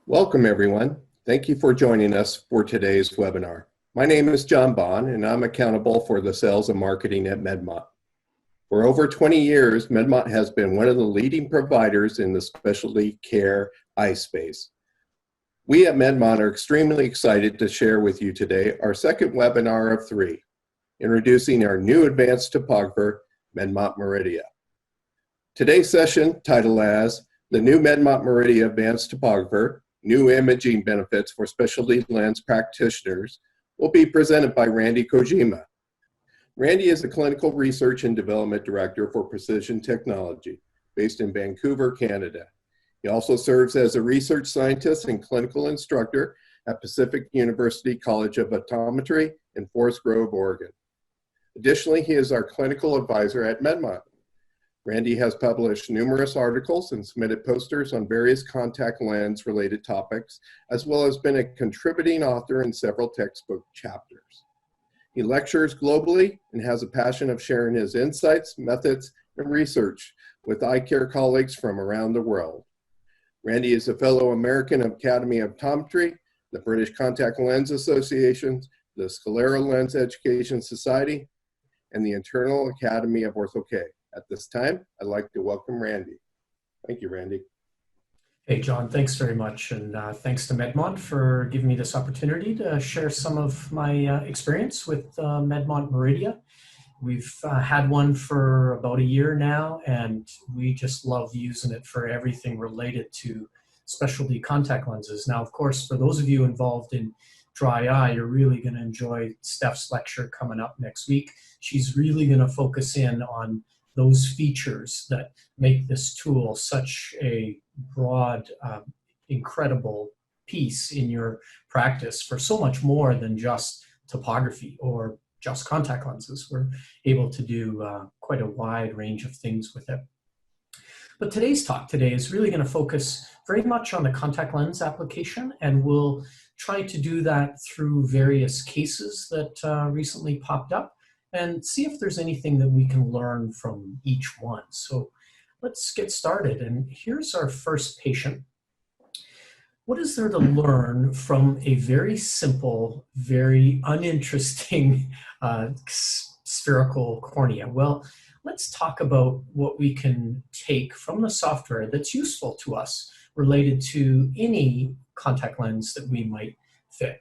Welcome, everyone. Thank you for joining us for today's webinar. My name is John Bond, and I'm accountable for the sales and marketing at Medmont. For over 20 years, Medmont has been one of the leading providers in the specialty care eye space. We at Medmont are extremely excited to share with you today our second webinar of 3, introducing our new advanced topographer, Medmont Meridia. Today's session, titled as The New Medmont Meridia Advanced Topographer, New Imaging Benefits for Specialty Lens Practitioners, will be presented by Randy Kojima. Randy is a Clinical Research and Development Director for Precision Technology, based in Vancouver, Canada. He also serves as a research scientist and clinical instructor at Pacific University College of Optometry in Forest Grove, Oregon. Additionally, he is our clinical advisor at Medmont. Randy has published numerous articles and submitted posters on various contact lens related topics, as well as been a contributing author in several textbook chapters. He lectures globally and has a passion of sharing his insights, methods, and research with eye care colleagues from around the world. Randy is a fellow American Academy of Optometry, the British Contact Lens Association, the Scleral Lens Education Society, and the International Academy of Orthok. At this time, I'd like to welcome Randy. Thank you, Randy. Hey, John, thanks very much. And thanks to Medmont for giving me this opportunity to share some of my experience with Medmont Meridia. We've had one for about a year now, and we just love using it for everything related to specialty contact lenses. Now, of course, for those of you involved in dry eye, you're really going to enjoy Steph's lecture coming up next week. She's really going to focus in on those features that make this tool such a broad, incredible piece in your practice for so much more than just topography or just contact lenses. We're able to do quite a wide range of things with it. But today's talk today is really going to focus very much on the contact lens application, and we'll try to do that through various cases that recently popped up, and see if there's anything that we can learn from each one. So let's get started. And here's our first patient. What is there to learn from a very simple, very uninteresting spherical cornea? Well, let's talk about what we can take from the software that's useful to us related to any contact lens that we might fit.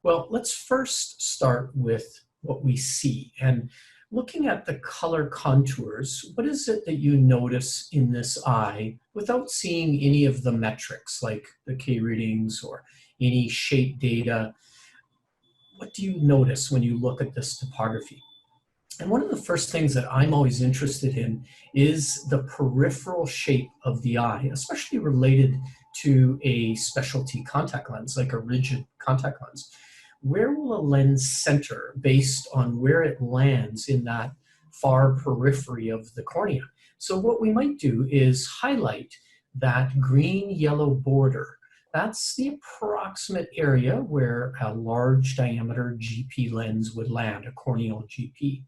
Well, let's first start with what we see. And looking at the color contours, what is it that you notice in this eye without seeing any of the metrics like the K readings or any shape data? What do you notice when you look at this topography? And one of the first things that I'm always interested in is the peripheral shape of the eye, especially related to a specialty contact lens, like a rigid contact lens. Where will a lens center based on where it lands in that far periphery of the cornea? So what we might do is highlight that green-yellow border. That's the approximate area where a large diameter GP lens would land, a corneal GP.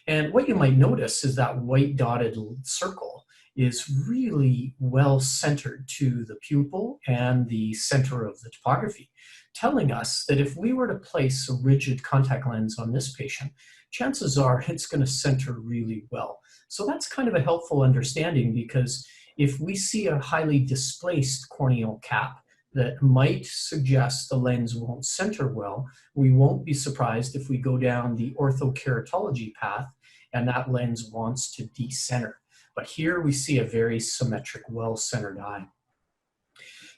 And what you might notice is that white dotted circle is really well centered to the pupil and the center of the topography, telling us that if we were to place a rigid contact lens on this patient, chances are it's going to center really well. So that's kind of a helpful understanding, because if we see a highly displaced corneal cap that might suggest the lens won't center well, we won't be surprised if we go down the orthokeratology path and that lens wants to decenter. But here we see a very symmetric, well-centered eye.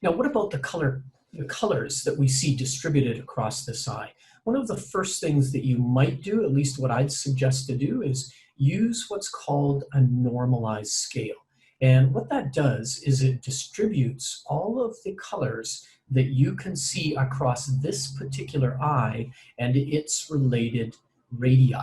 Now, what about the colors that we see distributed across this eye? One of the first things that you might do, at least what I'd suggest to do, is use what's called a normalized scale. And what that does is it distributes all of the colors that you can see across this particular eye and its related radii.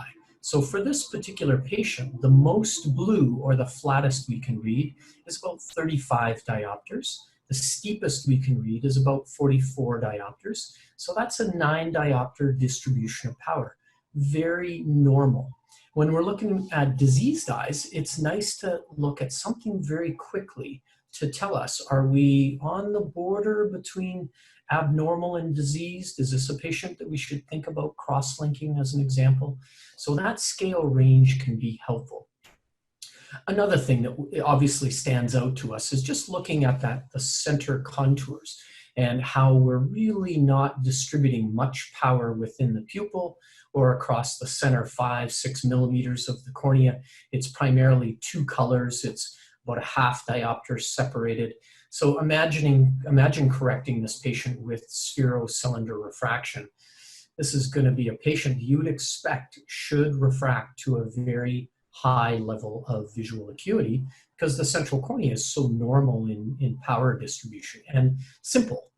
So for this particular patient, the most blue, or the flattest we can read, is about 35 diopters. The steepest we can read is about 44 diopters. So that's a 9 diopter distribution of power. Very normal. When we're looking at diseased eyes, it's nice to look at something very quickly to tell us, are we on the border between abnormal and diseased? Is this a patient that we should think about cross-linking as an example? So that scale range can be helpful. Another thing that obviously stands out to us is just looking at the center contours and how we're really not distributing much power within the pupil or across the center 5-6 millimeters of the cornea. It's primarily two colors. It's about a half diopter separated. So imagine correcting this patient with spherocylinder refraction. This is going to be a patient you would expect should refract to a very high level of visual acuity because the central cornea is so normal in power distribution and simple.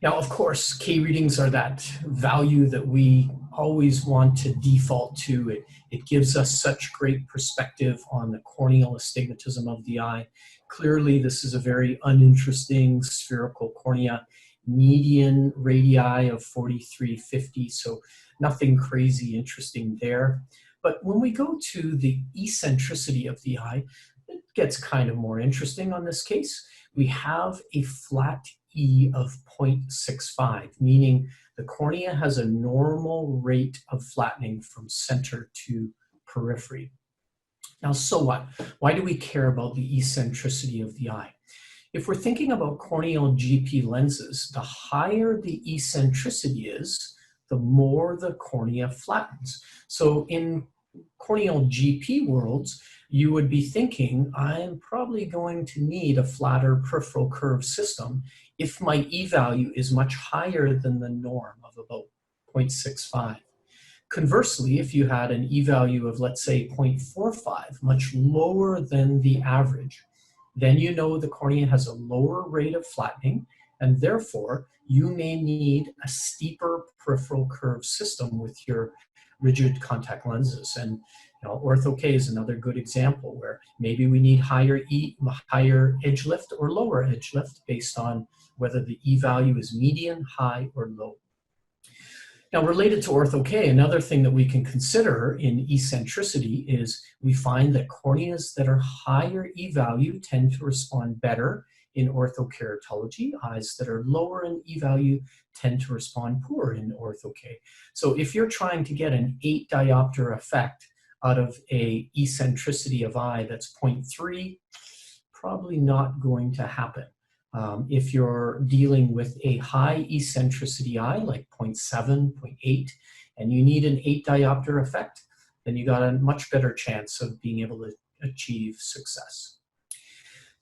Now, of course, K readings are that value that we always want to default to. It gives us such great perspective on the corneal astigmatism of the eye. Clearly, this is a very uninteresting spherical cornea, median radii of 4350, so nothing crazy interesting there. But when we go to the eccentricity of the eye, it gets kind of more interesting on this case. We have a flat E of 0.65, meaning the cornea has a normal rate of flattening from center to periphery. Now, so what? Why do we care about the eccentricity of the eye? If we're thinking about corneal GP lenses, the higher the eccentricity is, the more the cornea flattens. So in corneal GP worlds, you would be thinking, I'm probably going to need a flatter peripheral curve system if my E value is much higher than the norm of about 0.65. Conversely, if you had an E value of, let's say, 0.45, much lower than the average, then you know the cornea has a lower rate of flattening, and therefore you may need a steeper peripheral curve system with your rigid contact lenses. And Ortho-K is another good example where maybe we need higher edge lift or lower edge lift based on whether the E value is median, high, or low. Now, related to Ortho-K, another thing that we can consider in eccentricity is we find that corneas that are higher E value tend to respond better in orthokeratology. Eyes that are lower in E value tend to respond poor in Ortho-K. So if you're trying to get an 8 diopter effect out of a eccentricity of eye that's 0.3, probably not going to happen. If you're dealing with a high eccentricity eye like 0.7, 0.8, and you need an 8 diopter effect, then you got a much better chance of being able to achieve success.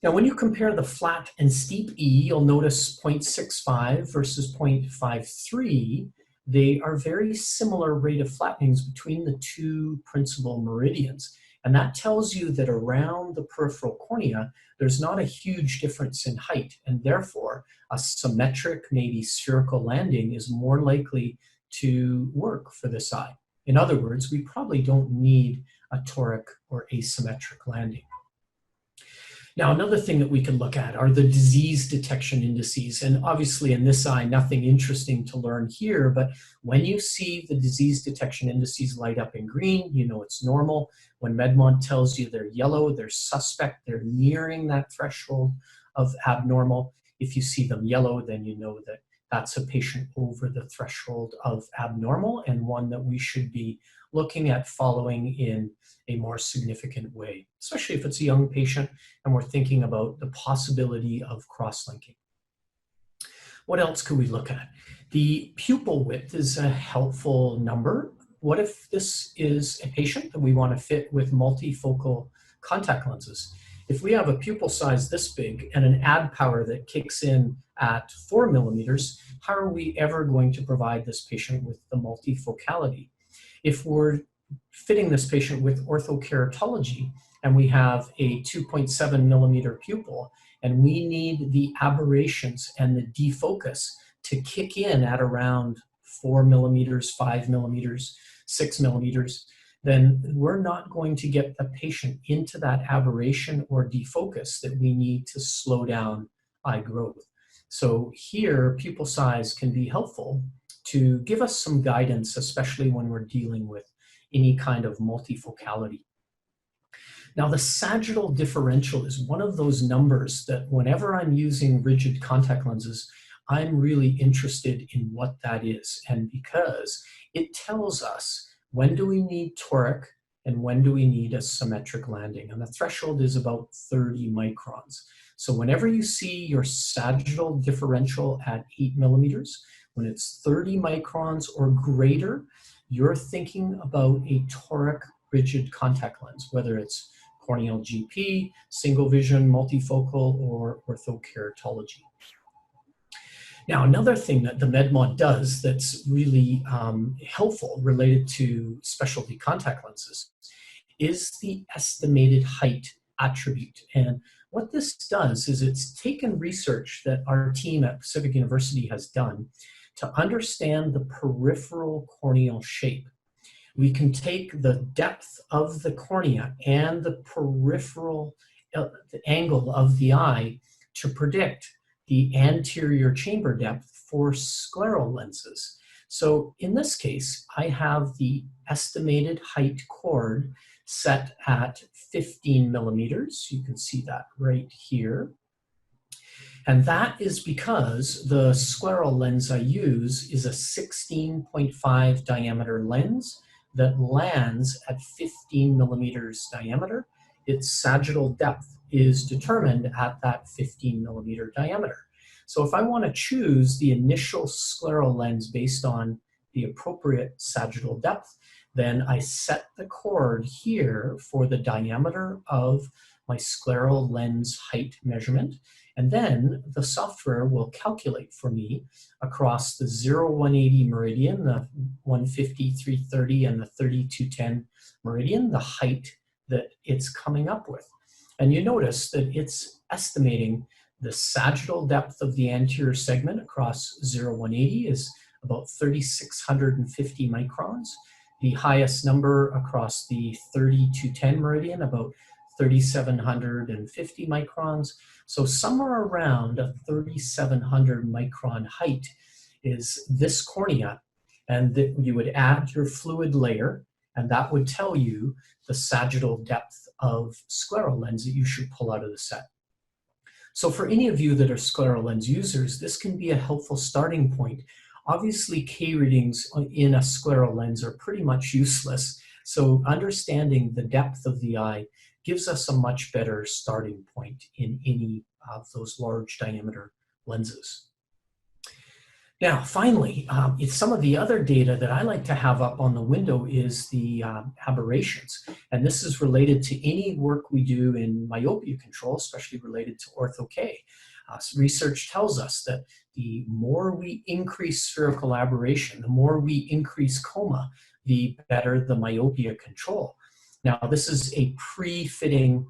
Now, when you compare the flat and steep E, you'll notice 0.65 versus 0.53. They are very similar rate of flattenings between the two principal meridians. And that tells you that around the peripheral cornea, there's not a huge difference in height. And therefore, a symmetric, maybe spherical landing is more likely to work for this eye. In other words, we probably don't need a toric or asymmetric landing. Now, another thing that we can look at are the disease detection indices. And obviously in this eye, nothing interesting to learn here, but when you see the disease detection indices light up in green, you know it's normal. When Medmont tells you they're yellow, they're suspect, they're nearing that threshold of abnormal. If you see them yellow, then you know that that's a patient over the threshold of abnormal and one that we should be looking at following in a more significant way, especially if it's a young patient and we're thinking about the possibility of cross-linking. What else could we look at? The pupil width is a helpful number. What if this is a patient that we want to fit with multifocal contact lenses? If we have a pupil size this big and an add power that kicks in at 4 millimeters, how are we ever going to provide this patient with the multifocality? If we're fitting this patient with orthokeratology and we have a 2.7 millimeter pupil and we need the aberrations and the defocus to kick in at around 4 millimeters, 5 millimeters, 6 millimeters, then we're not going to get the patient into that aberration or defocus that we need to slow down eye growth. So here, pupil size can be helpful to give us some guidance, especially when we're dealing with any kind of multifocality. Now, the sagittal differential is one of those numbers that whenever I'm using rigid contact lenses, I'm really interested in what that is. And because it tells us when do we need toric and when do we need a symmetric landing. And the threshold is about 30 microns. So whenever you see your sagittal differential at 8 millimeters, when it's 30 microns or greater, you're thinking about a toric rigid contact lens, whether it's corneal GP, single vision, multifocal, or orthokeratology. Now, another thing that the Medmont does that's really helpful related to specialty contact lenses is the estimated height attribute. And what this does is it's taken research that our team at Pacific University has done to understand the peripheral corneal shape. We can take the depth of the cornea and the peripheral the angle of the eye to predict the anterior chamber depth for scleral lenses. So in this case, I have the estimated height chord set at 15 millimeters. You can see that right here. And that is because the scleral lens I use is a 16.5 diameter lens that lands at 15 millimeters diameter. Its sagittal depth is determined at that 15 millimeter diameter. So if I want to choose the initial scleral lens based on the appropriate sagittal depth, then I set the chord here for the diameter of my scleral lens height measurement, and then the software will calculate for me across the 0-180 meridian, the 150, 330, and the 30-210 meridian, the height that it's coming up with. And you notice that it's estimating the sagittal depth of the anterior segment across 0-180 is about 3,650 microns. The highest number across the 30-210 meridian, about 3,750 microns. So somewhere around a 3,700 micron height is this cornea, and that you would add your fluid layer, and that would tell you the sagittal depth of scleral lens that you should pull out of the set. So for any of you that are scleral lens users, this can be a helpful starting point. Obviously, K readings in a scleral lens are pretty much useless, so understanding the depth of the eye gives us a much better starting point in any of those large diameter lenses. Now, finally, some of the other data that I like to have up on the window is the aberrations. And this is related to any work we do in myopia control, especially related to Ortho-K. Research tells us that the more we increase spherical aberration, the more we increase coma, the better the myopia control. Now, this is a pre-fitting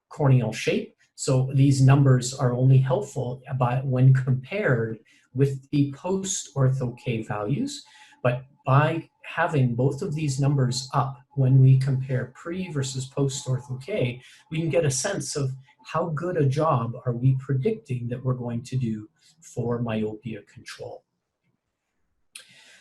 corneal shape, so these numbers are only helpful when compared with the post-Ortho-K values, but by having both of these numbers up when we compare pre versus post-Ortho-K, we can get a sense of how good a job are we predicting that we're going to do for myopia control.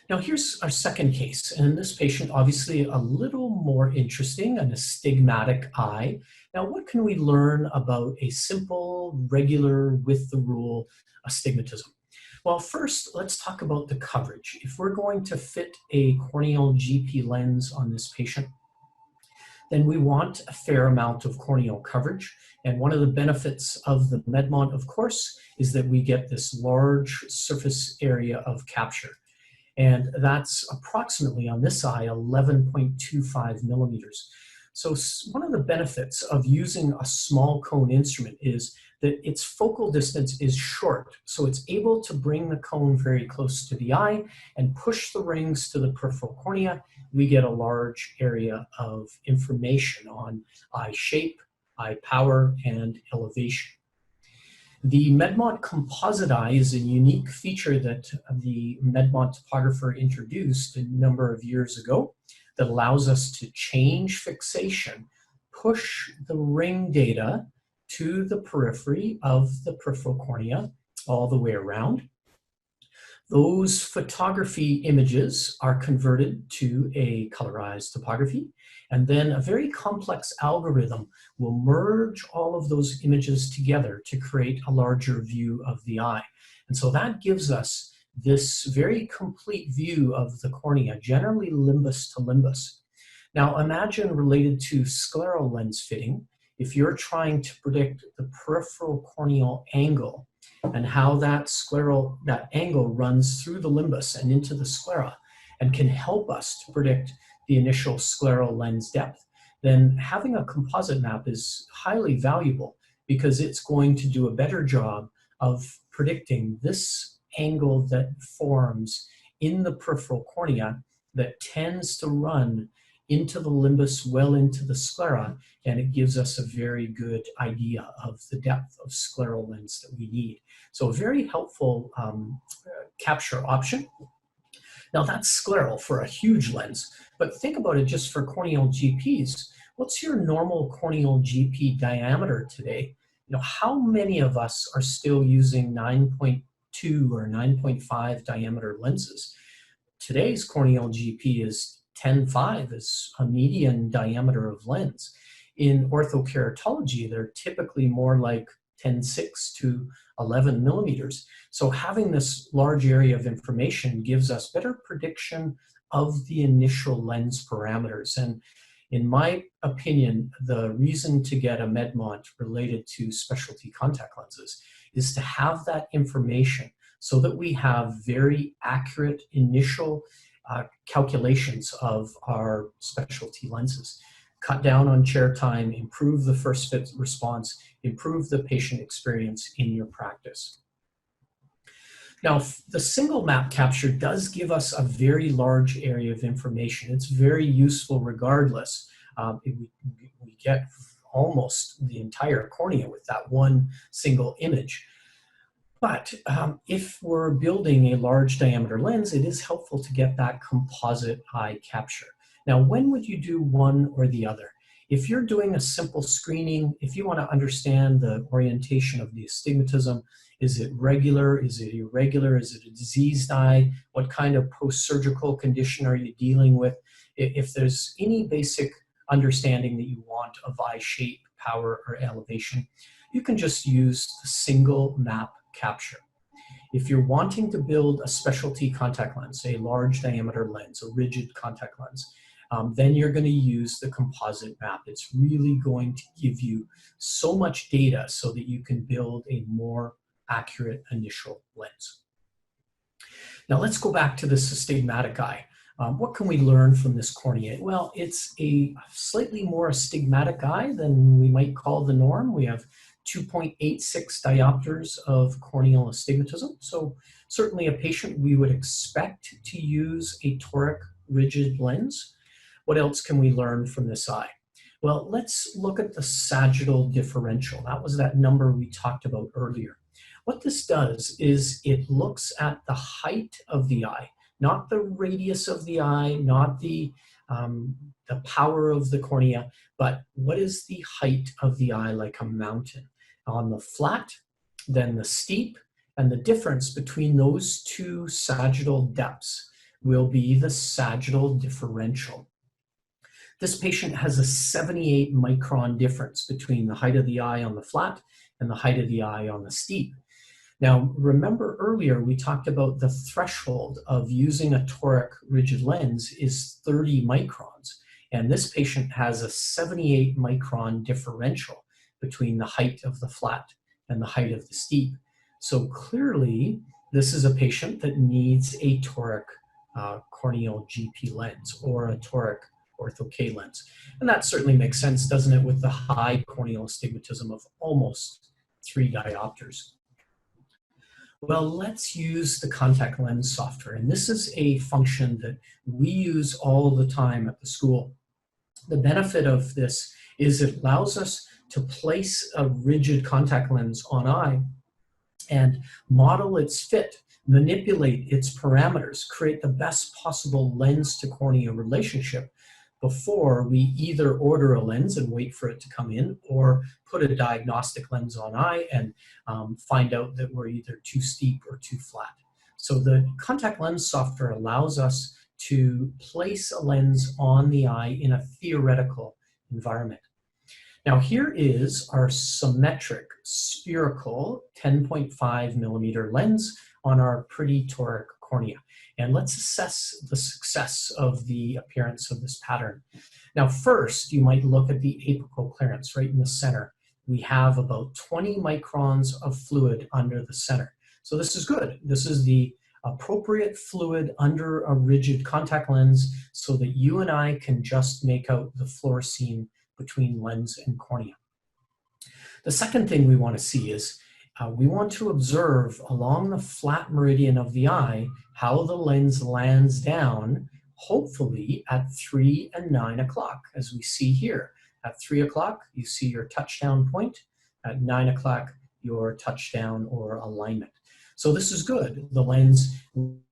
Now here's our second case, and this patient obviously a little more interesting, an astigmatic eye. Now what can we learn about a simple, regular, with the rule astigmatism? Well, first, let's talk about the coverage. If we're going to fit a corneal GP lens on this patient, then we want a fair amount of corneal coverage. And one of the benefits of the Medmont, of course, is that we get this large surface area of capture. And that's approximately, on this eye, 11.25 millimeters. So one of the benefits of using a small cone instrument is that its focal distance is short, so it's able to bring the cone very close to the eye and push the rings to the peripheral cornea. We get a large area of information on eye shape, eye power, and elevation. The Medmont Composite Eye is a unique feature that the Medmont topographer introduced a number of years ago that allows us to change fixation, push the ring data to the periphery of the peripheral cornea all the way around. Those photography images are converted to a colorized topography, and then a very complex algorithm will merge all of those images together to create a larger view of the eye. And so that gives us this very complete view of the cornea, generally limbus to limbus. Now imagine, related to scleral lens fitting, if you're trying to predict the peripheral corneal angle and how that angle runs through the limbus and into the sclera and can help us to predict the initial scleral lens depth, then having a composite map is highly valuable because it's going to do a better job of predicting this angle that forms in the peripheral cornea that tends to run into the limbus, well into the sclera, and it gives us a very good idea of the depth of scleral lens that we need. So a very helpful capture option. Now that's scleral for a huge lens, but think about it just for corneal GPs. What's your normal corneal GP diameter today? You know, how many of us are still using 9.2 or 9.5 diameter lenses? Today's corneal GP is 10.5 is a median diameter of lens. In orthokeratology, they're typically more like 10.6 to 11 millimeters. So having this large area of information gives us better prediction of the initial lens parameters. And in my opinion, the reason to get a Medmont related to specialty contact lenses is to have that information so that we have very accurate initial calculations of our specialty lenses. Cut down on chair time, improve the first fit response, improve the patient experience in your practice. Now, the single map capture does give us a very large area of information. It's very useful regardless. We get almost the entire cornea with that one single image. But if we're building a large diameter lens, it is helpful to get that composite eye capture. Now, when would you do one or the other? If you're doing a simple screening, if you want to understand the orientation of the astigmatism, is it regular, is it irregular, is it a diseased eye, what kind of post-surgical condition are you dealing with? If there's any basic understanding that you want of eye shape, power, or elevation, you can just use the single map capture. If you're wanting to build a specialty contact lens, a large diameter lens, a rigid contact lens, then you're going to use the composite map. It's really going to give you so much data so that you can build a more accurate initial lens. Now let's go back to this astigmatic eye. What can we learn from this cornea? Well, it's a slightly more astigmatic eye than we might call the norm. We have 2.86 diopters of corneal astigmatism. So certainly a patient we would expect to use a toric rigid lens. What else can we learn from this eye? Well, let's look at the sagittal differential. That was that number we talked about earlier. What this does is it looks at the height of the eye, not the radius of the eye, not the power of the cornea, but what is the height of the eye like a mountain? On the flat, then the steep, and the difference between those two sagittal depths will be the sagittal differential. This patient has a 78 micron difference between the height of the eye on the flat and the height of the eye on the steep. Now, remember earlier we talked about the threshold of using a toric rigid lens is 30 microns, and this patient has a 78 micron differential between the height of the flat and the height of the steep. So clearly, this is a patient that needs a toric corneal GP lens or a toric Ortho-K lens. And that certainly makes sense, doesn't it, with the high corneal astigmatism of almost 3 diopters. Well, let's use the contact lens software. And this is a function that we use all the time at the school. The benefit of this is it allows us to place a rigid contact lens on eye and model its fit, manipulate its parameters, create the best possible lens to cornea relationship before we either order a lens and wait for it to come in or put a diagnostic lens on eye and find out that we're either too steep or too flat. So the contact lens software allows us to place a lens on the eye in a theoretical environment. Now here is our symmetric spherical 10.5 millimeter lens on our pretty toric cornea. And let's assess the success of the appearance of this pattern. Now first, you might look at the apical clearance right in the center. We have about 20 microns of fluid under the center. So this is good. This is the appropriate fluid under a rigid contact lens so that you and I can just make out the fluorescein between lens and cornea. The second thing we want to see is we want to observe along the flat meridian of the eye how the lens lands down, hopefully at 3 and 9 o'clock, as we see here. At 3 o'clock, you see your touchdown point. At 9 o'clock, your touchdown or alignment. So this is good. The lens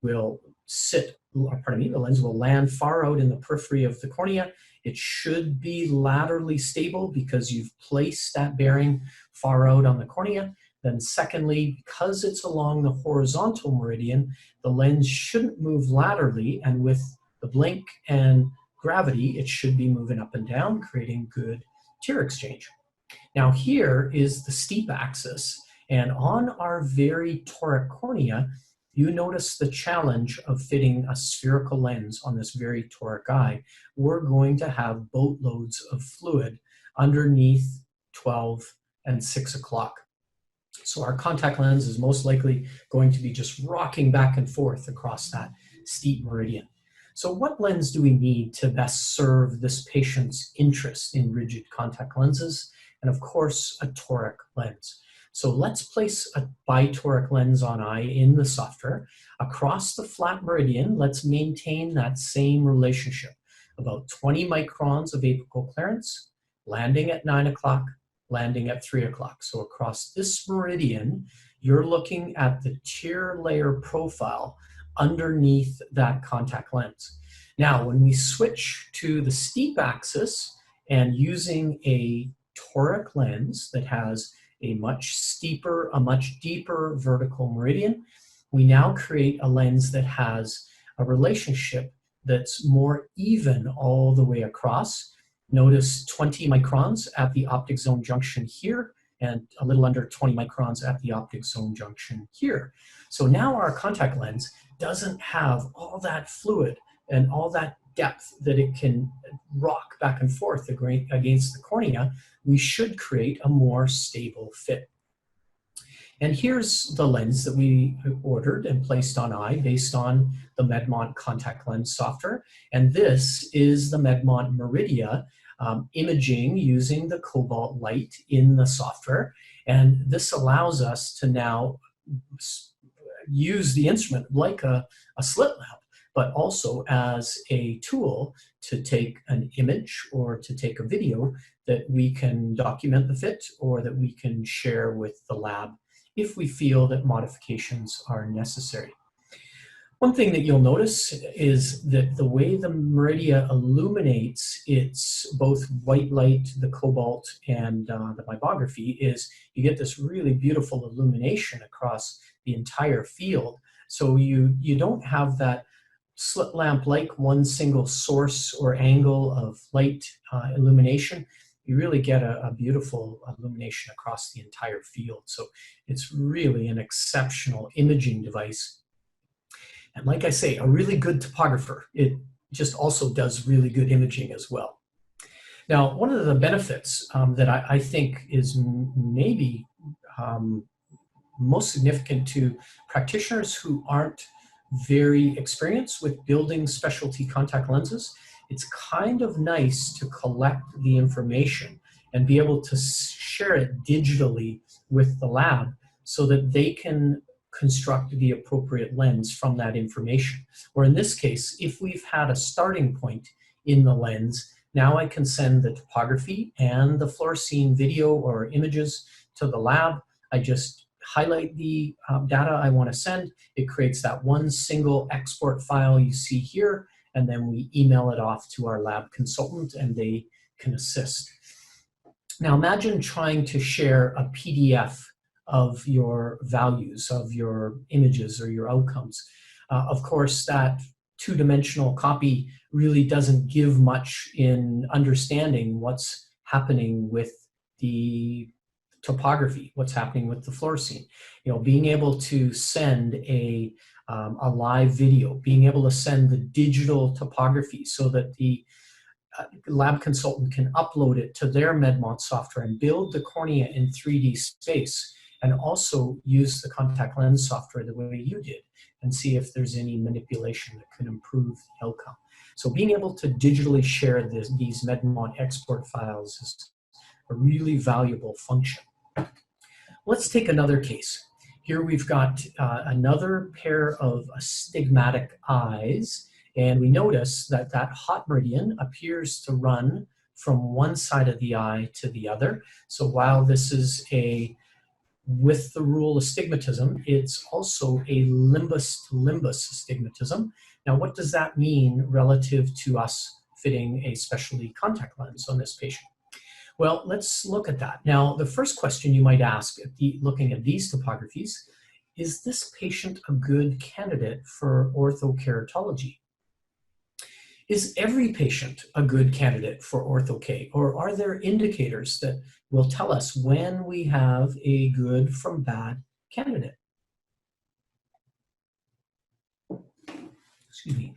will the lens will land far out in the periphery of the cornea. It should be laterally stable because you've placed that bearing far out on the cornea. Then secondly, because it's along the horizontal meridian, the lens shouldn't move laterally, and with the blink and gravity, it should be moving up and down, creating good tear exchange. Now here is the steep axis, and on our very toric cornea, you notice the challenge of fitting a spherical lens on this very toric eye. We're going to have boatloads of fluid underneath 12 and 6 o'clock. So our contact lens is most likely going to be just rocking back and forth across that steep meridian. So what lens do we need to best serve this patient's interest in rigid contact lenses? And of course, a toric lens. So let's place a bitoric lens on eye in the software. Across the flat meridian, let's maintain that same relationship. About 20 microns of apical clearance, landing at 9 o'clock, landing at 3 o'clock. So across this meridian, you're looking at the tear layer profile underneath that contact lens. Now, when we switch to the steep axis and using a toric lens that has a much steeper, a much deeper vertical meridian, we now create a lens that has a relationship that's more even all the way across. Notice 20 microns at the optic zone junction here, and a little under 20 microns at the optic zone junction here. So now our contact lens doesn't have all that fluid and all that depth that it can rock back and forth against the cornea. We should create a more stable fit. And here's the lens that we ordered and placed on eye based on the Medmont contact lens software. And this is the Medmont Meridia imaging using the cobalt light in the software. And this allows us to now use the instrument like a slit lamp, but also as a tool to take an image or to take a video that we can document the fit or that we can share with the lab if we feel that modifications are necessary. One thing that you'll notice is that the way the Meridia illuminates its both white light, the cobalt, and the Myopia is you get this really beautiful illumination across the entire field. So you don't have that slit lamp-like one single source or angle of light illumination. You really get a beautiful illumination across the entire field. So it's really an exceptional imaging device. And like I say, a really good topographer. It just also does really good imaging as well. Now, one of the benefits that I think is maybe most significant to practitioners who aren't very experienced with building specialty contact lenses, it's kind of nice to collect the information and be able to share it digitally with the lab so that they can construct the appropriate lens from that information. Or in this case, if we've had a starting point in the lens, now I can send the topography and the fluorescein video or images to the lab. I just highlight the data I want to send. It creates that one single export file you see here, and then we email it off to our lab consultant and they can assist. Now imagine trying to share a PDF of your values, of your images or your outcomes. Of course, that two-dimensional copy really doesn't give much in understanding what's happening with the topography, what's happening with the floor scene. You know, being able to send a live video, being able to send the digital topography so that the lab consultant can upload it to their Medmont software and build the cornea in 3D space, and also use the contact lens software the way you did and see if there's any manipulation that can improve the outcome. So being able to digitally share these Medmont export files is a really valuable function. Let's take another case. Here we've got another pair of astigmatic eyes, and we notice that that hot meridian appears to run from one side of the eye to the other. So while this is a with the rule astigmatism, it's also a limbus to limbus astigmatism. Now, what does that mean relative to us fitting a specialty contact lens on this patient? Well, let's look at that. Now, the first question you might ask looking at these topographies, is this patient a good candidate for orthokeratology? Is every patient a good candidate for ortho-K, or are there indicators that will tell us when we have a good from bad candidate? Excuse me.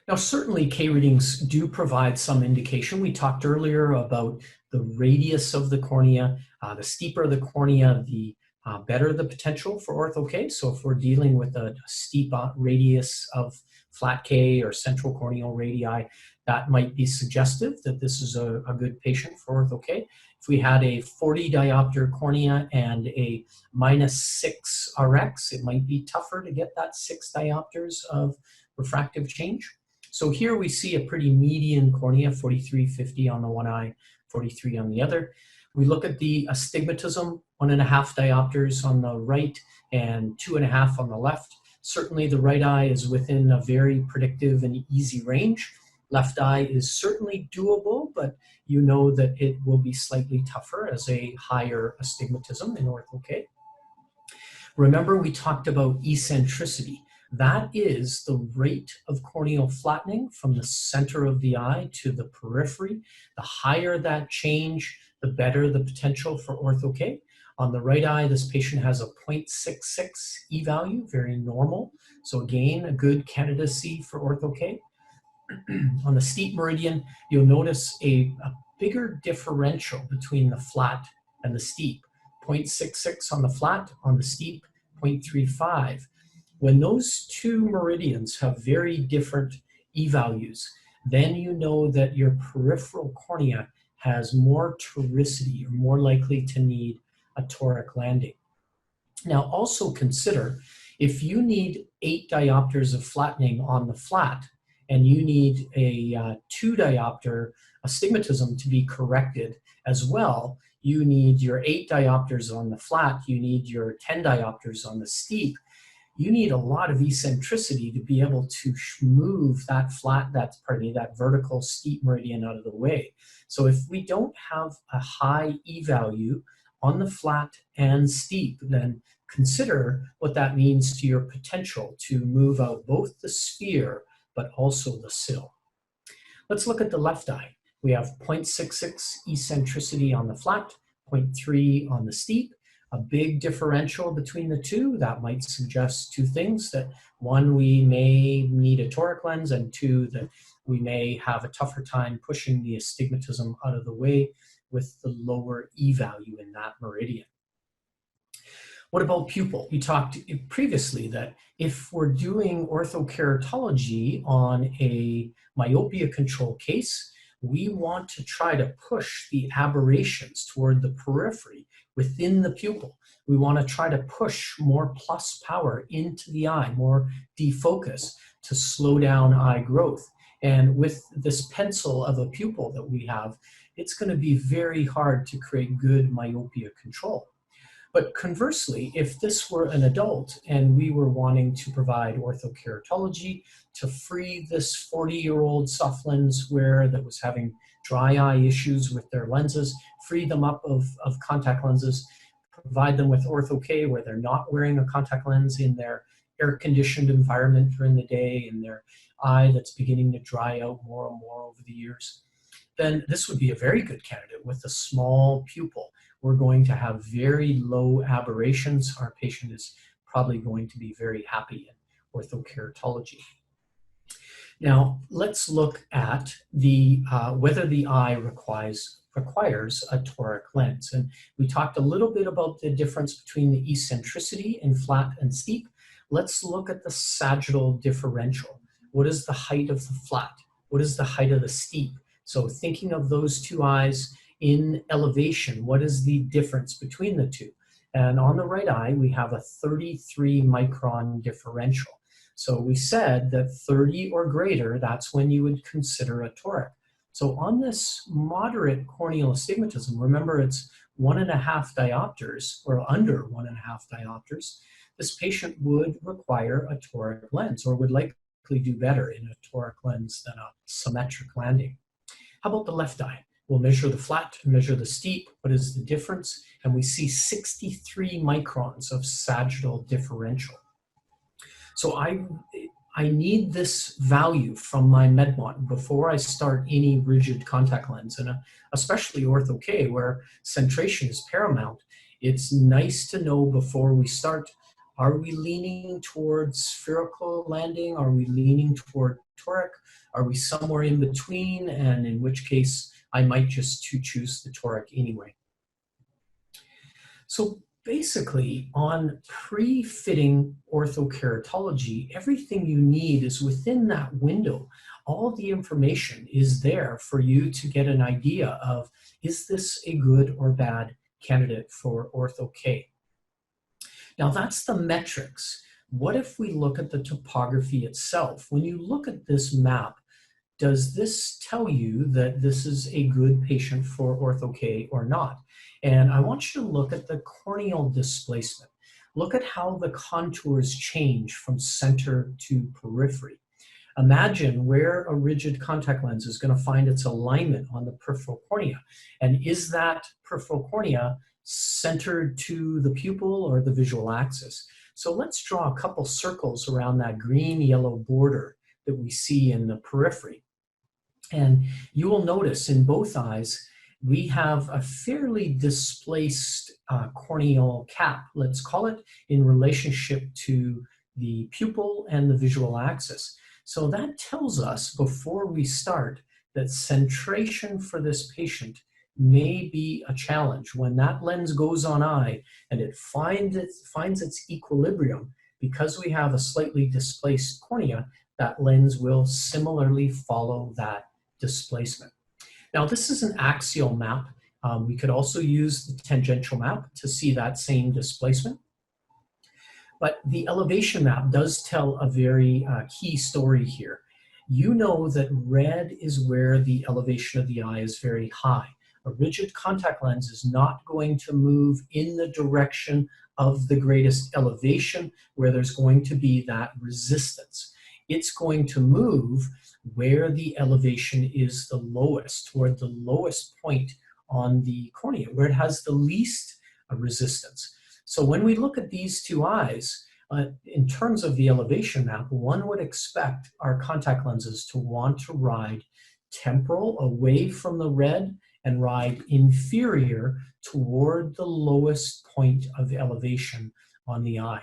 Now, certainly K readings do provide some indication. We talked earlier about the radius of the cornea. The steeper the cornea, the better the potential for ortho-K. So if we're dealing with a steep radius of flat K or central corneal radii, that might be suggestive that this is a good patient for ortho-K. If we had a 40 diopter cornea and a -6 RX, it might be tougher to get that 6 diopters of refractive change. So here we see a pretty median cornea, 43/50 on the one eye, 43 on the other. We look at the astigmatism, 1.5 diopters on the right and 2.5 on the left. Certainly the right eye is within a very predictive and easy range. Left eye is certainly doable, but you know that it will be slightly tougher as a higher astigmatism in ortho-K. Remember, we talked about eccentricity. That is the rate of corneal flattening from the center of the eye to the periphery. The higher that change, the better the potential for ortho-K. On the right eye, this patient has a 0.66 E-value, very normal. So again, a good candidacy for ortho-K. On the steep meridian, you'll notice a bigger differential between the flat and the steep. 0.66 on the flat, on the steep, 0.35. When those two meridians have very different E-values, then you know that your peripheral cornea has more toricity, or more likely to need a toric landing. Now also consider, if you need 8 diopters of flattening on the flat, and you need a 2 diopter astigmatism to be corrected as well, you need your 8 diopters on the flat, you need your 10 diopters on the steep. You need a lot of eccentricity to be able to move that that vertical steep meridian out of the way. So if we don't have a high E-value on the flat and steep, then consider what that means to your potential to move out both the sphere but also the sill. Let's look at the left eye. We have 0.66 eccentricity on the flat, 0.3 on the steep. A big differential between the two. That might suggest two things: that one, we may need a toric lens, and two, that we may have a tougher time pushing the astigmatism out of the way with the lower E-value in that meridian. What about pupil? We talked previously that if we're doing orthokeratology on a myopia control case, we want to try to push the aberrations toward the periphery within the pupil. We want to try to push more plus power into the eye, more defocus, to slow down eye growth. And with this pencil of a pupil that we have, it's going to be very hard to create good myopia control. But conversely, if this were an adult and we were wanting to provide orthokeratology to free this 40-year-old soft lens wearer that was having dry eye issues with their lenses, free them up of contact lenses, provide them with Ortho-K where they're not wearing a contact lens in their air-conditioned environment during the day, in their eye that's beginning to dry out more and more over the years, then this would be a very good candidate with a small pupil. We're going to have very low aberrations. Our patient is probably going to be very happy in orthokeratology. Now, let's look at whether the eye requires a toric lens. And we talked a little bit about the difference between the eccentricity in flat and steep. Let's look at the sagittal differential. What is the height of the flat? What is the height of the steep? So thinking of those two eyes in elevation, what is the difference between the two? And on the right eye, we have a 33 micron differential. So we said that 30 or greater, that's when you would consider a toric. So on this moderate corneal astigmatism, remember it's 1.5 diopters or under 1.5 diopters, this patient would require a toric lens or would likely do better in a toric lens than a symmetric landing. How about the left eye? We'll measure the flat, measure the steep. What is the difference? And we see 63 microns of sagittal differential. So I need this value from my Medmont before I start any rigid contact lens, and especially Ortho-K where centration is paramount. It's nice to know before we start, are we leaning towards spherical landing? Are we leaning toward toric? Are we somewhere in between? And in which case, I might just choose the toric anyway. So basically, on pre-fitting orthokeratology, everything you need is within that window. All the information is there for you to get an idea of, is this a good or bad candidate for Ortho-K? Now that's the metrics. What if we look at the topography itself? When you look at this map, does this tell you that this is a good patient for Ortho-K or not? And I want you to look at the corneal displacement. Look at how the contours change from center to periphery. Imagine where a rigid contact lens is going to find its alignment on the peripheral cornea. And is that peripheral cornea centered to the pupil or the visual axis? So let's draw a couple circles around that green-yellow border that we see in the periphery. And you will notice in both eyes, we have a fairly displaced corneal cap, let's call it, in relationship to the pupil and the visual axis. So that tells us before we start that centration for this patient may be a challenge. When that lens goes on eye and it finds its equilibrium, because we have a slightly displaced cornea, that lens will similarly follow that displacement. Now this is an axial map. We could also use the tangential map to see that same displacement. But the elevation map does tell a very key story here. You know that red is where the elevation of the eye is very high. A rigid contact lens is not going to move in the direction of the greatest elevation where there's going to be that resistance. It's going to move where the elevation is the lowest, toward the lowest point on the cornea, where it has the least resistance. So when we look at these two eyes, in terms of the elevation map, one would expect our contact lenses to want to ride temporal away from the red and ride inferior toward the lowest point of elevation on the eye.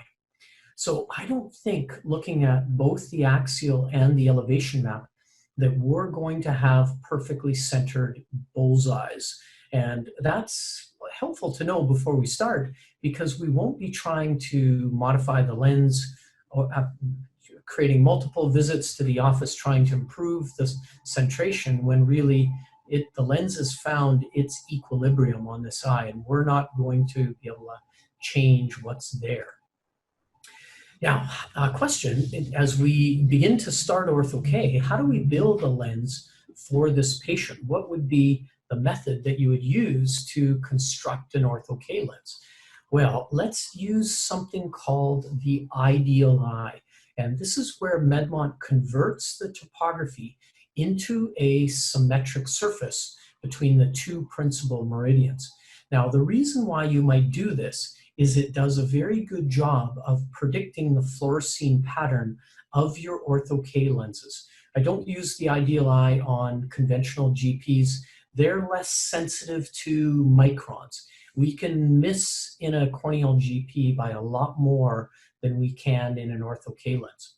So I don't think, looking at both the axial and the elevation map, that we're going to have perfectly centered bullseyes. And that's helpful to know before we start, because we won't be trying to modify the lens or creating multiple visits to the office trying to improve the centration when really the lens has found its equilibrium on this eye, and we're not going to be able to change what's there. Now, a question, as we begin to start Ortho-K, how do we build a lens for this patient? What would be the method that you would use to construct an Ortho-K lens? Well, let's use something called the ideal eye. And this is where Medmont converts the topography into a symmetric surface between the two principal meridians. Now, the reason why you might do this is it does a very good job of predicting the fluorescein pattern of your Ortho-K lenses. I don't use the Ideal Eye on conventional GPs. They're less sensitive to microns. We can miss in a corneal GP by a lot more than we can in an Ortho-K lens.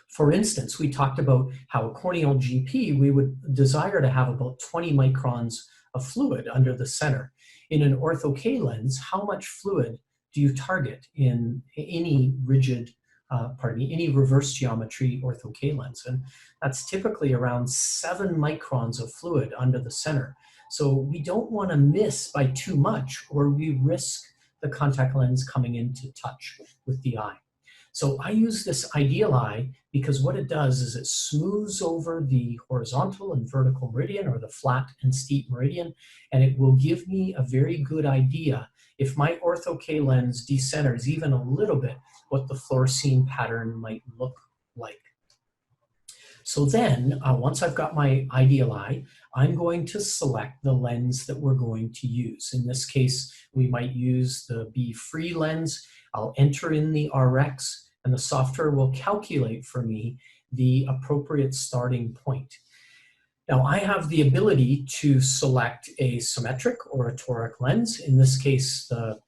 For instance, we talked about how a corneal GP, we would desire to have about 20 microns of fluid under the center. In an Ortho-K lens, how much fluid do you target in any rigid, any reverse geometry Ortho-K lens? And that's typically around 7 microns of fluid under the center. So we don't want to miss by too much, or we risk the contact lens coming into touch with the eye. So I use this Ideal Eye because what it does is it smooths over the horizontal and vertical meridian, or the flat and steep meridian, and it will give me a very good idea if my Ortho-K lens decenters even a little bit, what the fluorescein pattern might look like. So then, once I've got my Ideal Eye, I'm going to select the lens that we're going to use. In this case, we might use the B-free lens. I'll enter in the RX, and the software will calculate for me the appropriate starting point. Now, I have the ability to select a symmetric or a toric lens. In this case, the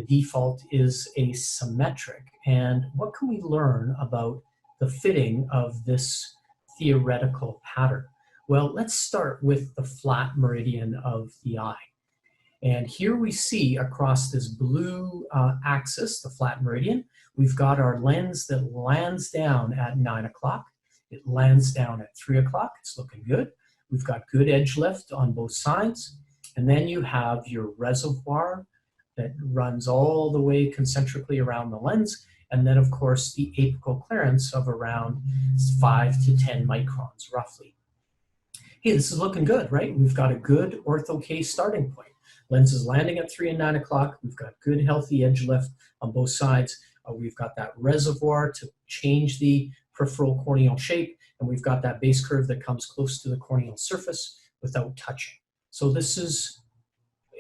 default is a symmetric. And what can we learn about the fitting of this theoretical pattern? Well, let's start with the flat meridian of the eye. And here we see across this blue axis, the flat meridian, we've got our lens that lands down at 9 o'clock. It lands down at 3 o'clock. It's looking good. We've got good edge lift on both sides. And then you have your reservoir that runs all the way concentrically around the lens. And then, of course, the apical clearance of around 5 to 10 microns, roughly. Hey, this is looking good, right? We've got a good Ortho-K starting point. Lens is landing at 3 and 9 o'clock. We've got good, healthy edge lift on both sides. We've got that reservoir to change the peripheral corneal shape, and we've got that base curve that comes close to the corneal surface without touching. So this is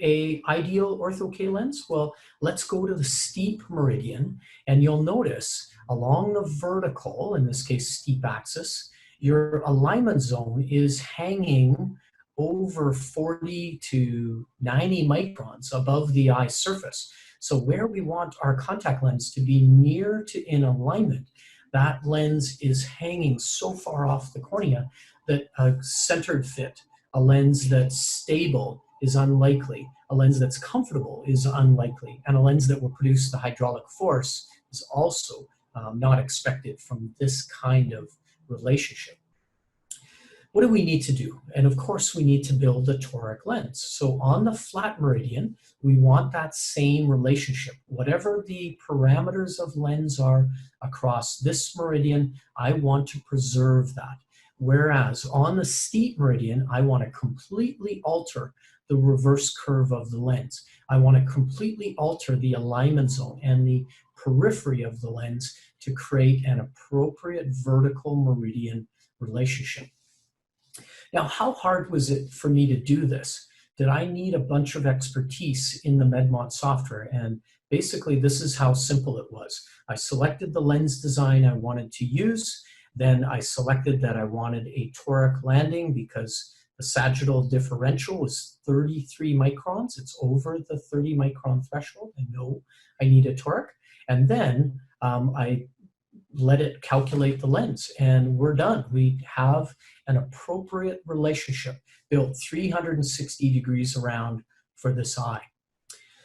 an ideal Ortho-K lens. Well, let's go to the steep meridian, and you'll notice along the vertical, in this case steep axis, your alignment zone is hanging over 40 to 90 microns above the eye surface. So where we want our contact lens to be near to in alignment, that lens is hanging so far off the cornea that a centered fit, a lens that's stable, is unlikely. A lens that's comfortable is unlikely. And a lens that will produce the hydraulic force is also not expected from this kind of relationship. What do we need to do? And of course, we need to build a toric lens. So on the flat meridian, we want that same relationship. Whatever the parameters of lens are across this meridian, I want to preserve that. Whereas on the steep meridian, I want to completely alter the reverse curve of the lens. I want to completely alter the alignment zone and the periphery of the lens to create an appropriate vertical meridian relationship. Now, how hard was it for me to do this? Did I need a bunch of expertise in the Medmont software? And basically, this is how simple it was. I selected the lens design I wanted to use. Then I selected that I wanted a toric landing because the sagittal differential was 33 microns. It's over the 30 micron threshold. I know I need a toric. And then I let it calculate the lens, and we're done. We have an appropriate relationship built 360 degrees around for this eye.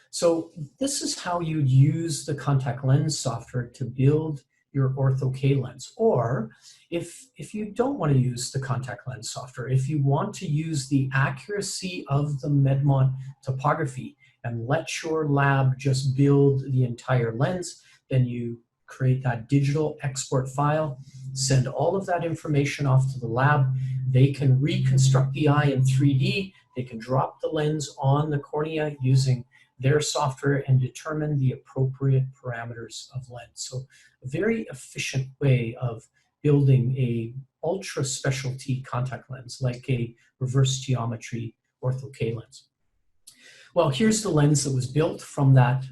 So this is how you'd use the contact lens software to build your Ortho-K lens. Or if you don't want to use the contact lens software, if you want to use the accuracy of the Medmont topography and let your lab just build the entire lens, then you create that digital export file, send all of that information off to the lab. They can reconstruct the eye in 3D. They can drop the lens on the cornea using their software and determine the appropriate parameters of lens. So a very efficient way of building a ultra specialty contact lens like a reverse geometry Ortho-K lens. Well, here's the lens that was built from that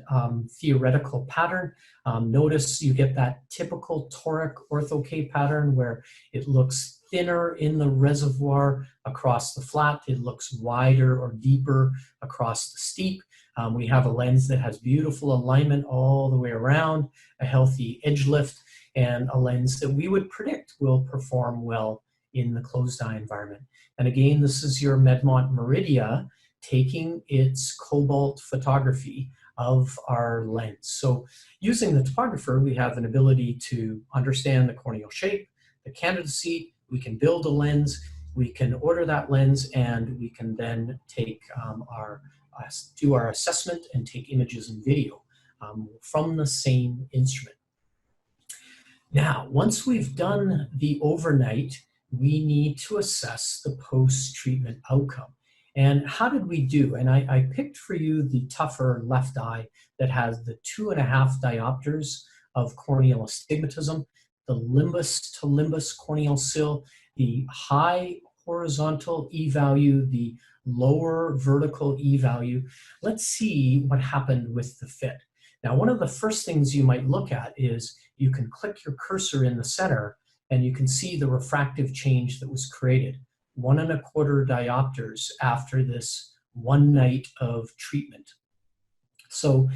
theoretical pattern. Notice you get that typical toric ortho-K pattern where it looks thinner in the reservoir across the flat. It looks wider or deeper across the steep. We have a lens that has beautiful alignment all the way around, a healthy edge lift, and a lens that we would predict will perform well in the closed eye environment. And again, this is your Medmont Meridia taking its cobalt photography of our lens. So using the topographer, we have an ability to understand the corneal shape, the candidacy. We can build a lens, we can order that lens, and we can then take do our assessment and take images and video from the same instrument. Now, once we've done the overnight, we need to assess the post-treatment outcome. And how did we do? And I picked for you the tougher left eye that has the 2.5 diopters of corneal astigmatism, the limbus to limbus corneal sill, the high horizontal E value, the lower vertical E value. Let's see what happened with the fit. Now, one of the first things you might look at is you can click your cursor in the center and you can see the refractive change that was created. 1.25 diopters after this one night of treatment. So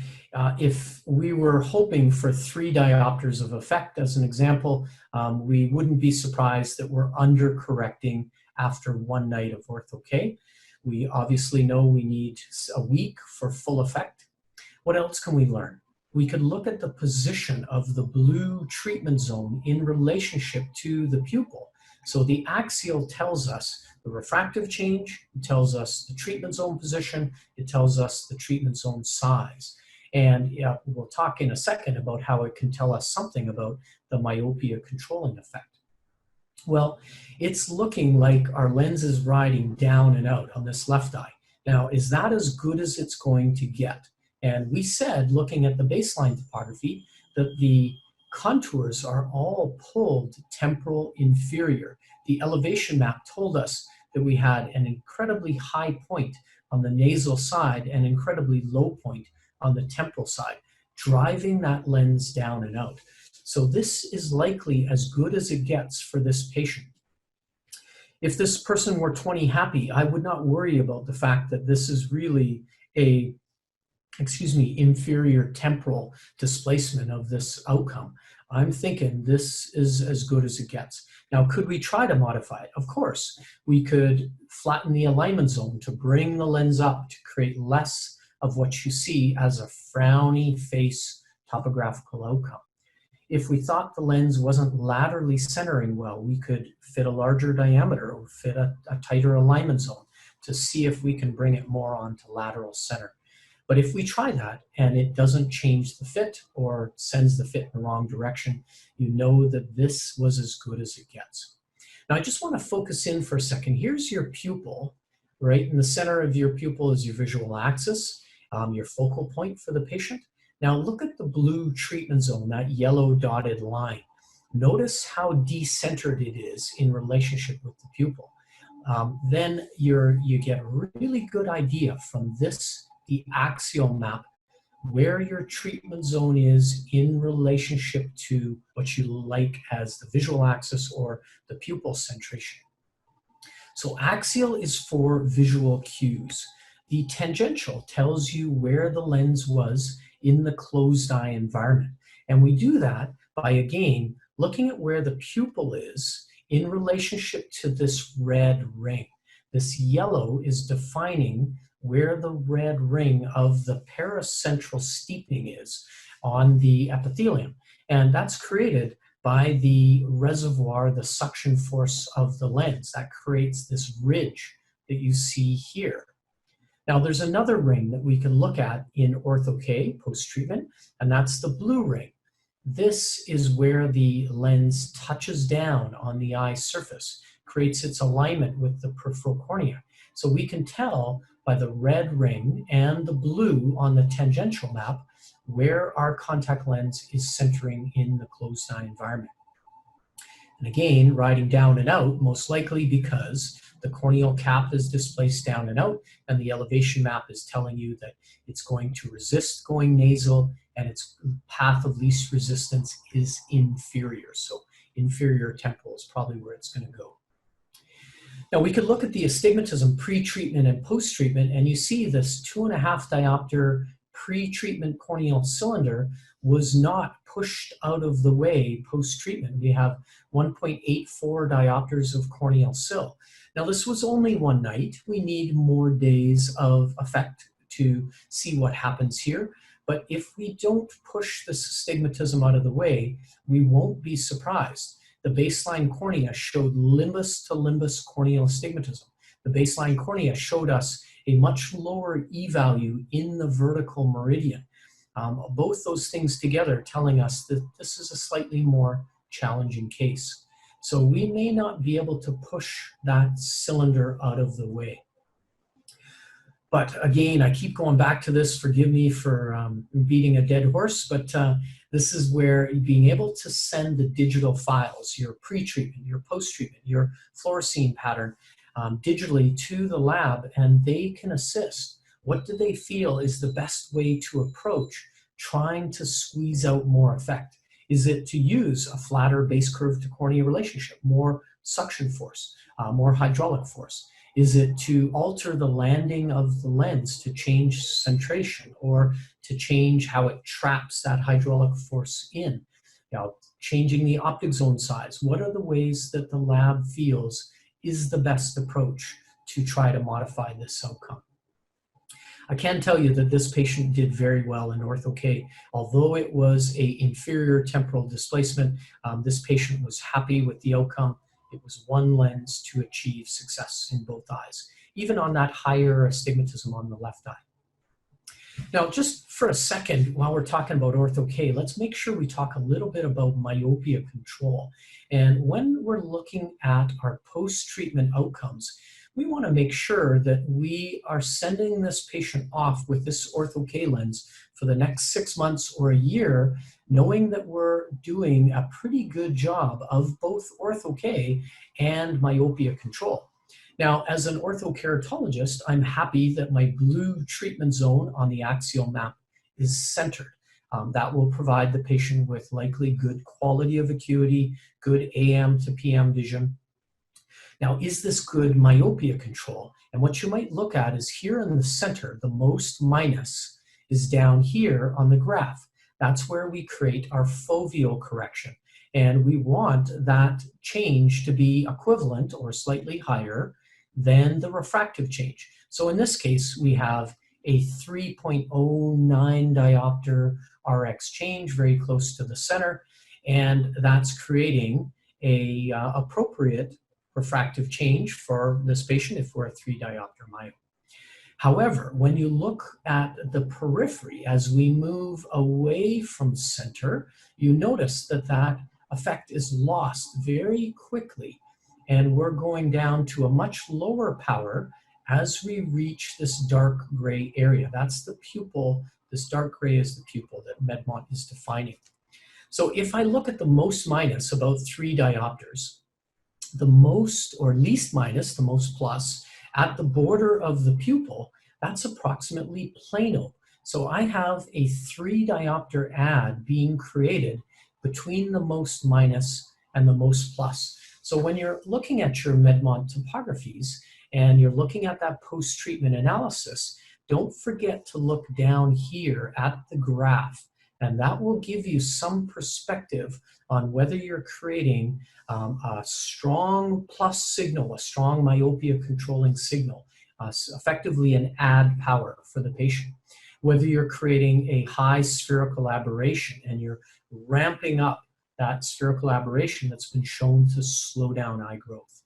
if we were hoping for 3 diopters of effect as an example, we wouldn't be surprised that we're under-correcting after one night of Ortho-K. We obviously know we need a week for full effect. What else can we learn? We could look at the position of the blue treatment zone in relationship to the pupil. So the axial tells us the refractive change, it tells us the treatment zone position, it tells us the treatment zone size. And we'll talk in a second about how it can tell us something about the myopia controlling effect. Well, it's looking like our lens is riding down and out on this left eye. Now, is that as good as it's going to get? And we said, looking at the baseline topography, that the contours are all pulled temporal inferior. The elevation map told us that we had an incredibly high point on the nasal side and incredibly low point on the temporal side, driving that lens down and out. So this is likely as good as it gets for this patient. If this person were 20 happy, I would not worry about the fact that this is really a inferior temporal displacement of this outcome. I'm thinking this is as good as it gets. Now, could we try to modify it? Of course. We could flatten the alignment zone to bring the lens up to create less of what you see as a frowny face topographical outcome. If we thought the lens wasn't laterally centering well, we could fit a larger diameter or fit a tighter alignment zone to see if we can bring it more onto lateral center. But if we try that and it doesn't change the fit or sends the fit in the wrong direction, you know that this was as good as it gets. Now I just want to focus in for a second. Here's your pupil. Right in the center of your pupil is your visual axis, your focal point for the patient. Now look at the blue treatment zone, that yellow dotted line. Notice how decentered it is in relationship with the pupil. Then you get a really good idea from this, the axial map, where your treatment zone is in relationship to what you like as the visual axis or the pupil centration. So axial is for visual cues. The tangential tells you where the lens was in the closed eye environment. And we do that by, again, looking at where the pupil is in relationship to this red ring. This yellow is defining where the red ring of the paracentral steepening is on the epithelium. And that's created by the reservoir, the suction force of the lens. That creates this ridge that you see here. Now there's another ring that we can look at in Ortho-K post-treatment, and that's the blue ring. This is where the lens touches down on the eye surface, creates its alignment with the peripheral cornea. So we can tell by the red ring and the blue on the tangential map where our contact lens is centering in the closed eye environment. And again, riding down and out, most likely because the corneal cap is displaced down and out, and the elevation map is telling you that it's going to resist going nasal, and its path of least resistance is inferior. So inferior temporal is probably where it's going to go. Now we could look at the astigmatism pre-treatment and post-treatment, and you see this 2.5 diopter pre-treatment corneal cylinder was not pushed out of the way post-treatment. We have 1.84 diopters of corneal cyl. Now this was only one night. We need more days of effect to see what happens here. But if we don't push this astigmatism out of the way, we won't be surprised. The baseline cornea showed limbus to limbus corneal astigmatism. The baseline cornea showed us a much lower E value in the vertical meridian. Both those things together telling us that this is a slightly more challenging case. So we may not be able to push that cylinder out of the way. But again, I keep going back to this, forgive me for beating a dead horse, but this is where being able to send the digital files, your pre-treatment, your post-treatment, your fluorescein pattern, digitally to the lab, and they can assist. What do they feel is the best way to approach trying to squeeze out more effect? Is it to use a flatter base curve to cornea relationship, more suction force, more hydraulic force? Is it to alter the landing of the lens to change centration or to change how it traps that hydraulic force in? Changing the optic zone size. What are the ways that the lab feels is the best approach to try to modify this outcome? I can tell you that this patient did very well in Orthok. Although it was an inferior temporal displacement, this patient was happy with the outcome. It was one lens to achieve success in both eyes, even on that higher astigmatism on the left eye. Now, just for a second, while we're talking about Orthok, let's make sure we talk a little bit about myopia control. And when we're looking at our post-treatment outcomes, we want to make sure that we are sending this patient off with this Orthok lens for the next 6 months or a year, knowing that we're doing a pretty good job of both Orthok and myopia control. Now, as an orthokeratologist, I'm happy that my blue treatment zone on the axial map is centered. That will provide the patient with likely good quality of acuity, good AM to PM vision. Now, is this good myopia control? And what you might look at is here in the center, the most minus is down here on the graph. That's where we create our foveal correction. And we want that change to be equivalent or slightly higher than the refractive change. So in this case, we have a 3.09 diopter RX change very close to the center, and that's creating a appropriate refractive change for this patient if we're a 3 diopter myope. However, when you look at the periphery, as we move away from center, you notice that that effect is lost very quickly, and we're going down to a much lower power as we reach this dark gray area. That's the pupil. This dark gray is the pupil that Medmont is defining. So if I look at the most minus, about 3 diopters, the most or least minus, the most plus, at the border of the pupil, that's approximately plano. So I have a 3 diopter add being created between the most minus and the most plus. So when you're looking at your Medmont topographies and you're looking at that post-treatment analysis, don't forget to look down here at the graph, and that will give you some perspective on whether you're creating a strong plus signal, a strong myopia controlling signal, effectively an add power for the patient. Whether you're creating a high spherical aberration and you're ramping up that spherical aberration that's been shown to slow down eye growth.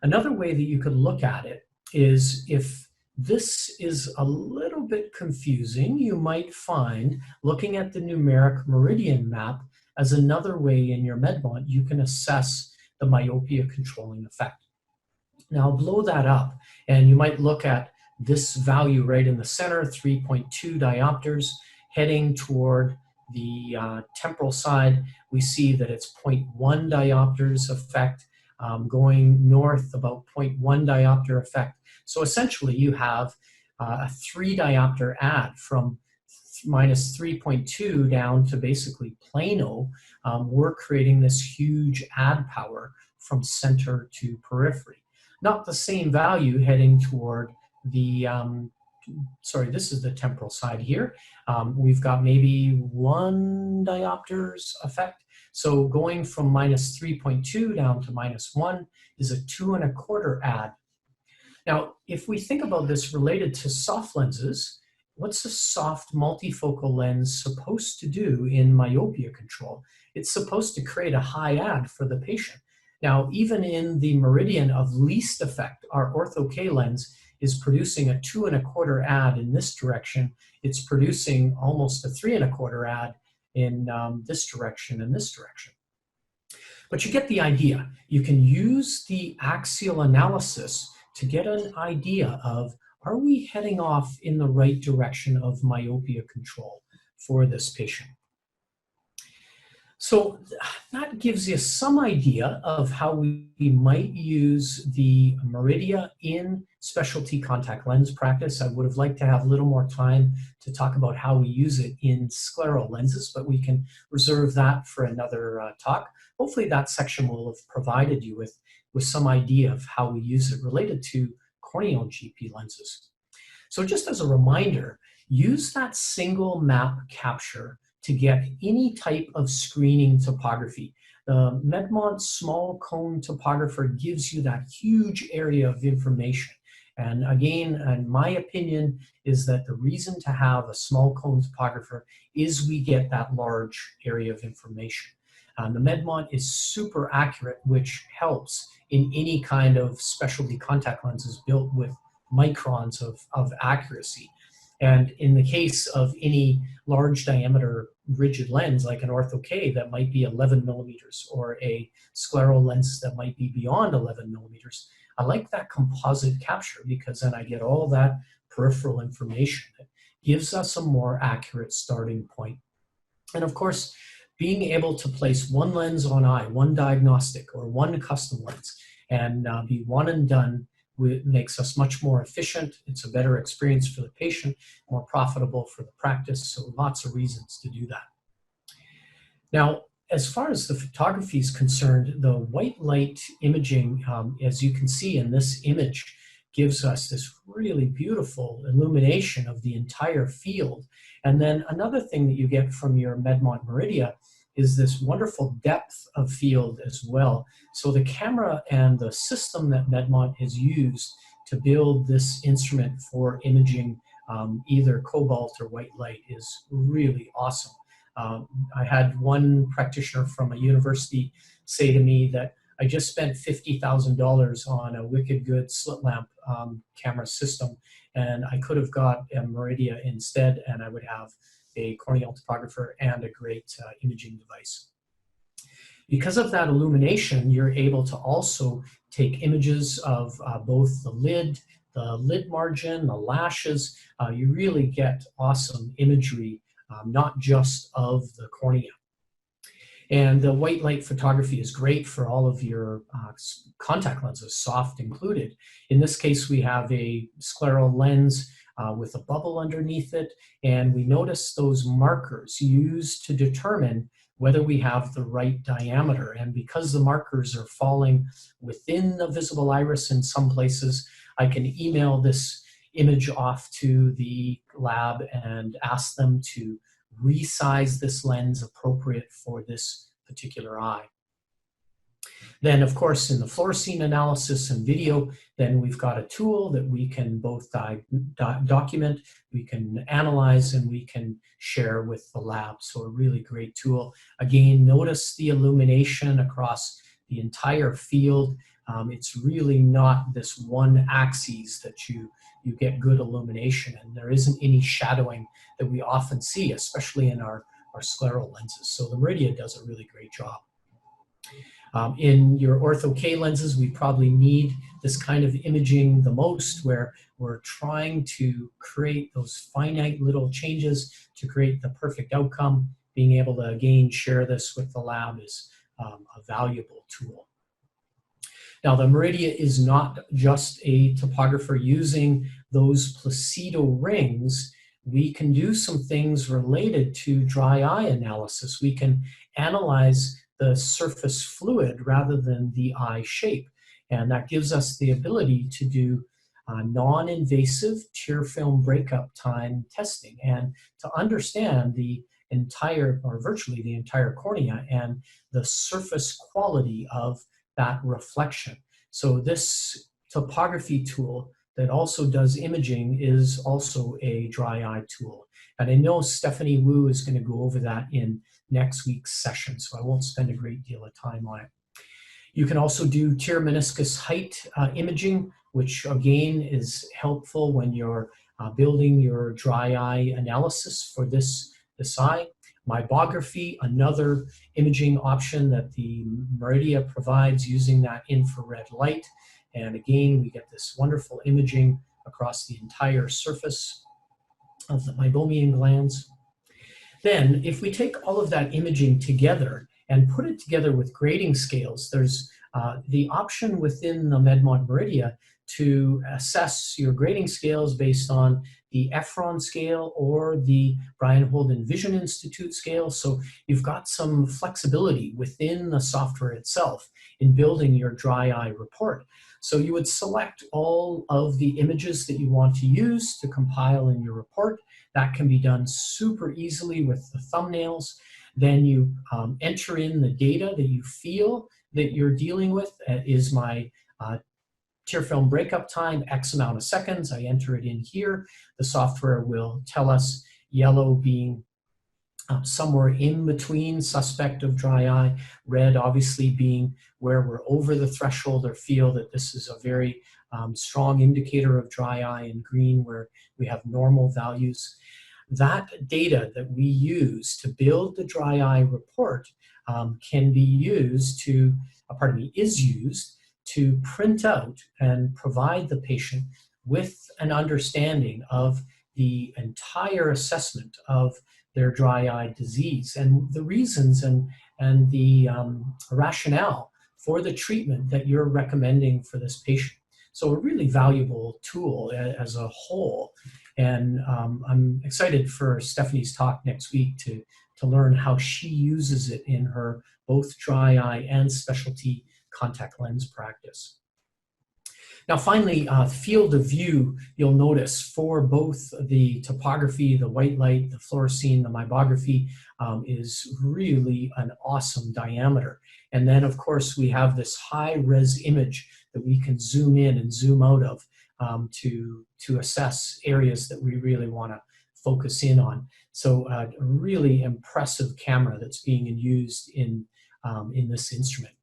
Another way that you could look at it is if this is a little bit confusing, you might find looking at the numeric meridian map as another way in your Medmont you can assess the myopia controlling effect. Now I'll blow that up and you might look at this value right in the center, 3.2 diopters, heading toward the temporal side, we see that it's 0.1 diopters effect, going north about 0.1 diopter effect. So essentially you have a 3 diopter add from minus 3.2 down to basically plano. We're creating this huge add power from center to periphery. Not the same value heading toward the, sorry, this is the temporal side here. We've got maybe 1 diopters effect. So going from minus 3.2 down to minus 1 is a 2.25 add. Now, if we think about this related to soft lenses, what's a soft multifocal lens supposed to do in myopia control? It's supposed to create a high add for the patient. Now, even in the meridian of least effect, our Ortho K lens is producing a 2.25 add in this direction. It's producing almost a 3.25 add in this direction and this direction. But you get the idea. You can use the axial analysis to get an idea of, are we heading off in the right direction of myopia control for this patient? So that gives you some idea of how we might use the Meridia in specialty contact lens practice. I would have liked to have a little more time to talk about how we use it in scleral lenses, but we can reserve that for another talk. Hopefully that section will have provided you with some idea of how we use it related to corneal GP lenses. So just as a reminder, use that single map capture to get any type of screening topography. The Medmont small cone topographer gives you that huge area of information. And again, in my opinion, is that the reason to have a small cone topographer is we get that large area of information. The Medmont is super accurate, which helps in any kind of specialty contact lenses built with microns of accuracy. And in the case of any large diameter rigid lens like an Ortho K that might be 11 millimeters or a scleral lens that might be beyond 11 millimeters, I like that composite capture because then I get all that peripheral information that gives us a more accurate starting point. And of course, being able to place one lens on eye, one diagnostic or one custom lens, and be one and done makes us much more efficient. It's a better experience for the patient, more profitable for the practice, so lots of reasons to do that. Now, as far as the photography is concerned, the white light imaging, as you can see in this image, gives us this really beautiful illumination of the entire field. And then another thing that you get from your Medmont Meridia is this wonderful depth of field as well. So the camera and the system that Medmont has used to build this instrument for imaging either cobalt or white light is really awesome. I had one practitioner from a university say to me that I just spent $50,000 on a wicked good slit lamp camera system, and I could have got a Meridia instead, and I would have a corneal topographer and a great imaging device. Because of that illumination, you're able to also take images of both the lid margin, the lashes. You really get awesome imagery, not just of the cornea. And the white light photography is great for all of your contact lenses, soft included. In this case, we have a scleral lens with a bubble underneath it, and we notice those markers used to determine whether we have the right diameter. And because the markers are falling within the visible iris in some places, I can email this image off to the lab and ask them to resize this lens appropriate for this particular eye. Then, of course, in the fluorescein analysis and video, then we've got a tool that we can both document, we can analyze, and we can share with the lab. So a really great tool. Again, notice the illumination across the entire field. It's really not this one axis that you get good illumination, and there isn't any shadowing that we often see, especially in our scleral lenses. So the Meridia does a really great job. In your Ortho K lenses, we probably need this kind of imaging the most, where we're trying to create those finite little changes to create the perfect outcome. being able to, again, share this with the lab is a valuable tool. Now, the Meridia is not just a topographer using those Placido rings. We can do some things related to dry eye analysis. We can analyze the surface fluid rather than the eye shape. And that gives us the ability to do non-invasive tear film breakup time testing and to understand the entire, or virtually the entire cornea and the surface quality of that reflection. So this topography tool that also does imaging is also a dry eye tool. And I know Stephanie Wu is going to go over that in next week's session, so I won't spend a great deal of time on it. You can also do tear meniscus height imaging, which again is helpful when you're building your dry eye analysis for this eye. Myopography, another imaging option that the Meridia provides using that infrared light. And again, we get this wonderful imaging across the entire surface of the meibomian glands. Then, if we take all of that imaging together and put it together with grading scales, there's the option within the Medmont Meridia to assess your grading scales based on the Efron scale or the Brian Holden Vision Institute scale. So you've got some flexibility within the software itself in building your dry eye report. So you would select all of the images that you want to use to compile in your report. That can be done super easily with the thumbnails. Then you enter in the data that you feel that you're dealing with. Is my tear film breakup time X amount of seconds? I enter it in here. The software will tell us yellow being somewhere in between suspect of dry eye, red obviously being where we're over the threshold or feel that this is a very strong indicator of dry eye, and green where we have normal values. That data that we use to build the dry eye report can be used to, is used to print out and provide the patient with an understanding of the entire assessment of their dry eye disease and the reasons and the rationale for the treatment that you're recommending for this patient. So a really valuable tool as a whole. And I'm excited for Stephanie's talk next week to learn how she uses it in her both dry eye and specialty contact lens practice. Now finally, field of view, you'll notice for both the topography, the white light, the fluorescein, the myopography is really an awesome diameter. And then of course we have this high res image that we can zoom in and zoom out of to assess areas that we really want to focus in on. So a really impressive camera that's being used in this instrument.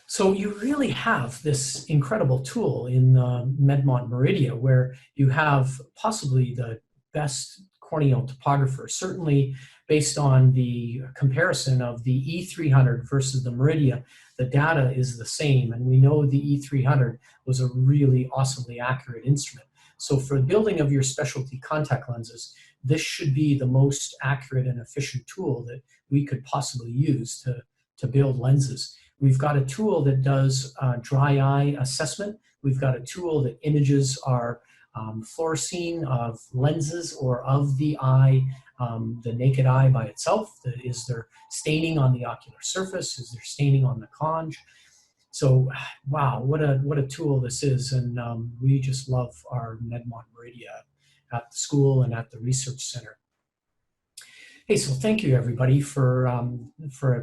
So you really have this incredible tool in Medmont Meridia where you have possibly the best corneal topographer, certainly based on the comparison of the E300 versus the Meridia. The data is the same, and we know the E300 was a really awesomely accurate instrument. So for building of your specialty contact lenses, this should be the most accurate and efficient tool that we could possibly use to build lenses. We've got a tool that does dry eye assessment. We've got a tool that images our fluorescein of lenses or of the eye, the naked eye by itself. Is there staining on the ocular surface? Is there staining on the conj? So, wow, what a tool this is, and we just love our Medmont Meridia at the school and at the research center. Hey, so thank you everybody for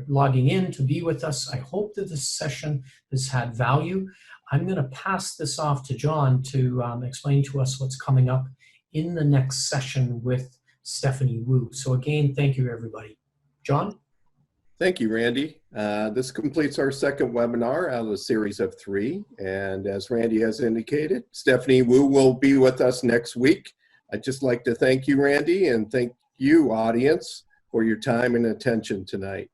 logging in to be with us. I hope that this session has had value. I'm going to pass this off to John to explain to us what's coming up in the next session with Stephanie Wu. So again, thank you everybody. John? Thank you, Randy. This completes our second webinar out of a series of 3. And as Randy has indicated, Stephanie Wu will be with us next week. I'd just like to thank you, Randy, and thank you, audience, for your time and attention tonight.